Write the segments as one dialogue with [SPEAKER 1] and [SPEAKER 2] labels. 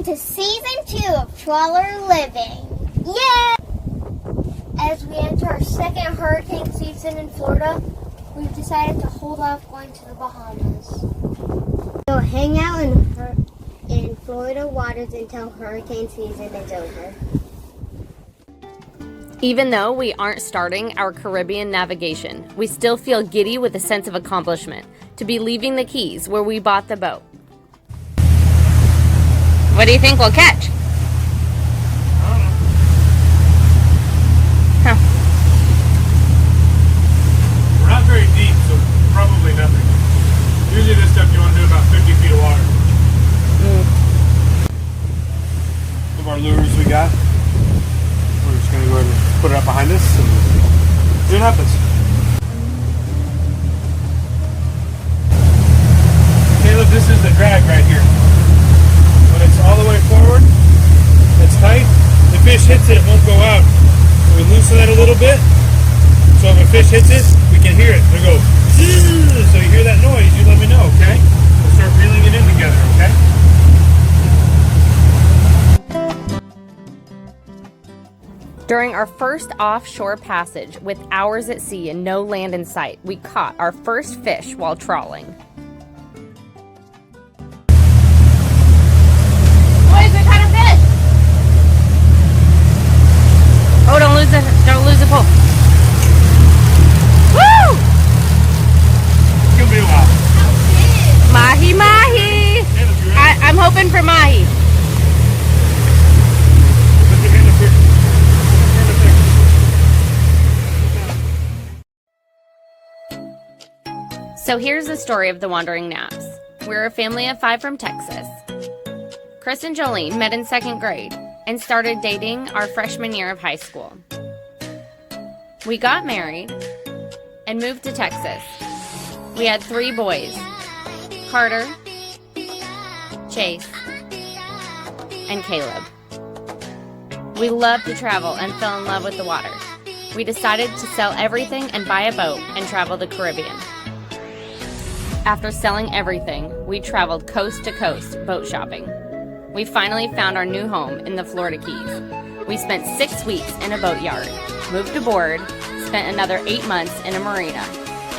[SPEAKER 1] to season 2 of Trawler Living. Yeah! As we enter our second hurricane season in Florida, we've decided to hold off going to the Bahamas. We'll hang out in Florida waters until hurricane season is over.
[SPEAKER 2] Even though we aren't starting our Caribbean navigation, we still feel giddy with a sense of accomplishment to be leaving the Keys where we bought the boat. What do you think we'll catch?
[SPEAKER 3] I don't know.
[SPEAKER 2] Huh.
[SPEAKER 3] We're not very deep, so probably nothing. Usually this stuff you want to do about 50 feet of water. Some of our lures we got. We're just going to go ahead and put it up behind us and see what happens. Caleb, this is the drag right here. When it's all the way forward, it's tight. The fish hits it, it won't go out. So we loosen that a little bit. So if a fish hits it, we can hear it. They go, zzz. So you hear that noise, you let me know, okay? We'll start reeling it in together, okay?
[SPEAKER 2] During our first offshore passage with hours at sea and no land in sight, we caught our first fish while trawling.
[SPEAKER 1] Boys, we caught a fish!
[SPEAKER 2] Oh, don't lose the pole. Woo!
[SPEAKER 3] It's gonna be a while.
[SPEAKER 2] Mahi-Mahi!
[SPEAKER 3] Caleb, you ready?
[SPEAKER 2] I'm hoping for Mahi.
[SPEAKER 3] Put your hand up here.
[SPEAKER 2] So here's the story of the Wandering Knapps. We're a family of 5 from Texas. Chris and Jolene met in 2nd grade and started dating our freshman year of high school. We got married and moved to Texas. We had 3 boys, Carter, Chase, and Caleb. We loved to travel and fell in love with the water. We decided to sell everything and buy a boat and travel the Caribbean. After selling everything, we traveled coast to coast boat shopping. We finally found our new home in the Florida Keys. We spent 6 weeks in a boatyard, moved aboard, spent another 8 months in a marina,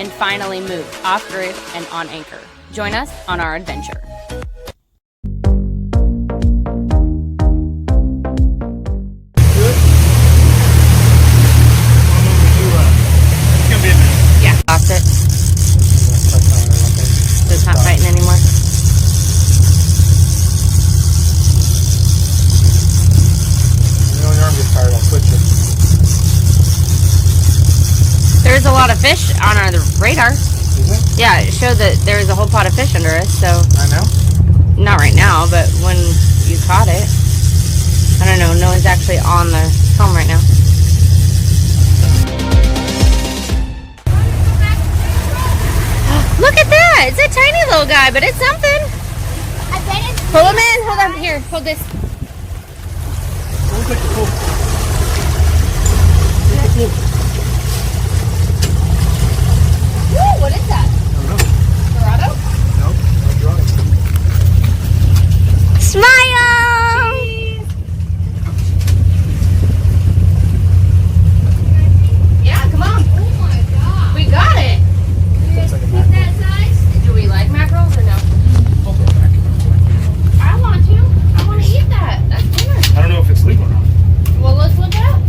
[SPEAKER 2] and finally moved off-grid and on anchor. Join us on our adventure.
[SPEAKER 3] It's gonna be a minute.
[SPEAKER 2] Yeah, lost it. So it's not fighting anymore.
[SPEAKER 3] When your arm gets tired, I'll switch it.
[SPEAKER 2] There's a lot of fish on our radar.
[SPEAKER 3] Is it?
[SPEAKER 2] Yeah, it showed that there was a whole pot of fish under us, so
[SPEAKER 3] I know.
[SPEAKER 2] not right now, but when you caught it. I don't know, no one's actually on the home right now. Look at that! It's a tiny little guy, but it's something.
[SPEAKER 1] I bet it's
[SPEAKER 2] Pull him in. Hold on. Here, hold this.
[SPEAKER 3] Don't take the pool. Take the pool.
[SPEAKER 2] Woo, what is that?
[SPEAKER 3] I don't know.
[SPEAKER 2] Dorado?
[SPEAKER 3] Nope, not dry.
[SPEAKER 2] Smile! Yeah, come on.
[SPEAKER 1] Oh my god.
[SPEAKER 2] We got it.
[SPEAKER 3] Looks like a
[SPEAKER 1] Is
[SPEAKER 3] mackerel.
[SPEAKER 1] that size?
[SPEAKER 2] Do we like mackerels or no?
[SPEAKER 3] I'll throw it back.
[SPEAKER 2] I want to. I want to eat that. That's dinner.
[SPEAKER 3] I don't know if it's legal or not.
[SPEAKER 2] Well, let's look it up.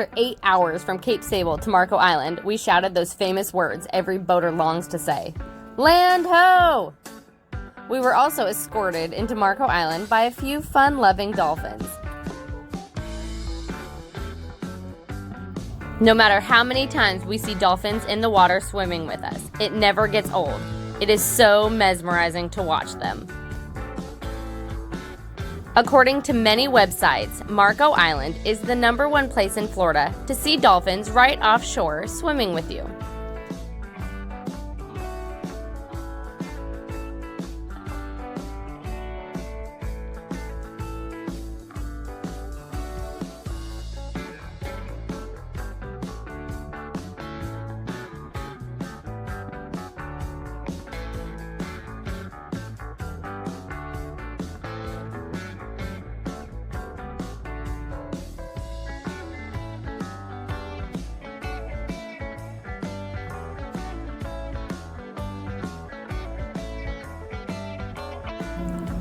[SPEAKER 2] after 8 hours from Cape Sable to Marco Island, we shouted those famous words every boater longs to say. Land ho! We were also escorted into Marco Island by a few fun-loving dolphins. No matter how many times we see dolphins in the water swimming with us, it never gets old. It is so mesmerizing to watch them. According to many websites, Marco Island is the #1 place in Florida to see dolphins right offshore swimming with you.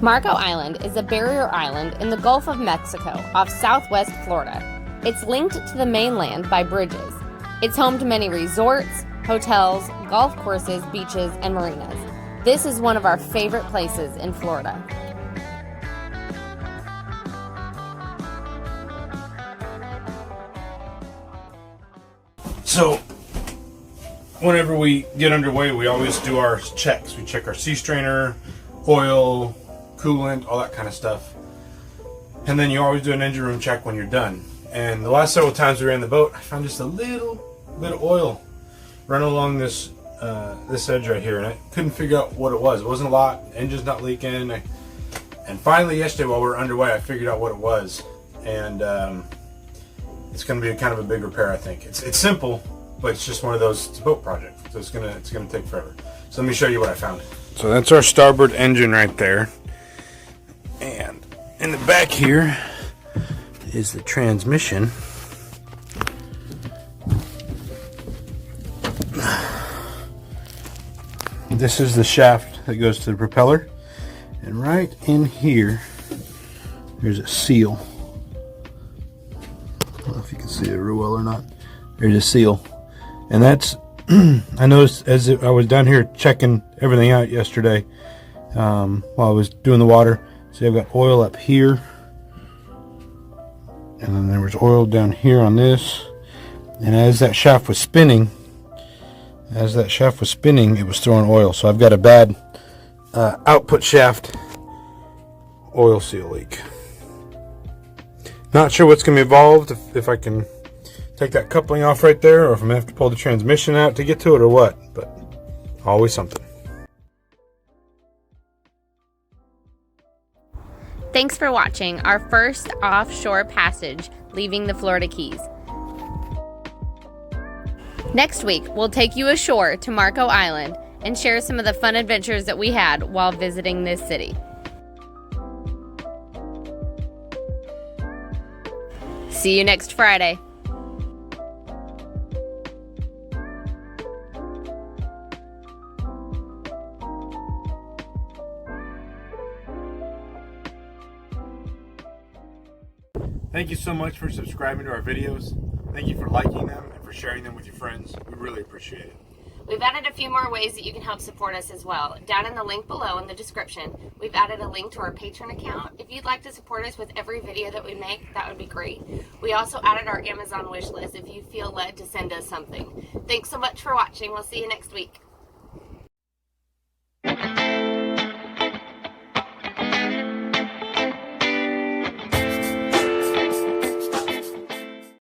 [SPEAKER 2] Marco Island is a barrier island in the Gulf of Mexico off southwest Florida. It's linked to the mainland by bridges. It's home to many resorts, hotels, golf courses, beaches, and marinas. This is one of our favorite places in Florida.
[SPEAKER 3] So, whenever we get underway, we always do our checks. We check our sea strainer, oil, coolant, all that kind of stuff. And then you always do an engine room check when you're done. And the last several times we were in the boat, I found just a little bit of oil running along this edge right here, and I couldn't figure out what it was. It wasn't a lot, engine's not leaking. And finally yesterday while we were underway, I figured out what it was. And it's going to be kind of a big repair, I think. It's simple, but it's just one of those, it's a boat project, so it's gonna take forever. So let me show you what I found. So that's our starboard engine right there. And in the back here is the transmission. This is the shaft that goes to the propeller. And right in here, there's a seal. I don't know if you can see it real well or not. There's a seal. And that's, I noticed as I was down here checking everything out yesterday, while I was doing the water. See, I've got oil up here, and then there was oil down here on this. And as that shaft was spinning, it was throwing oil. So I've got a bad output shaft oil seal leak. Not sure what's going to be involved, if I can take that coupling off right there, or if I'm going to have to pull the transmission out to get to it, or what. But always something.
[SPEAKER 2] Thanks for watching our first offshore passage leaving the Florida Keys. Next week, we'll take you ashore to Marco Island and share some of the fun adventures that we had while visiting this city. See you next Friday.
[SPEAKER 3] Thank you so much for subscribing to our videos. Thank you for liking them and for sharing them with your friends. We really appreciate it.
[SPEAKER 2] We've added a few more ways that you can help support us as well. Down in the link below in the description, we've added a link to our Patreon account. If you'd like to support us with every video that we make, that would be great. We also added our Amazon wish list if you feel led to send us something. Thanks so much for watching. We'll see you next week.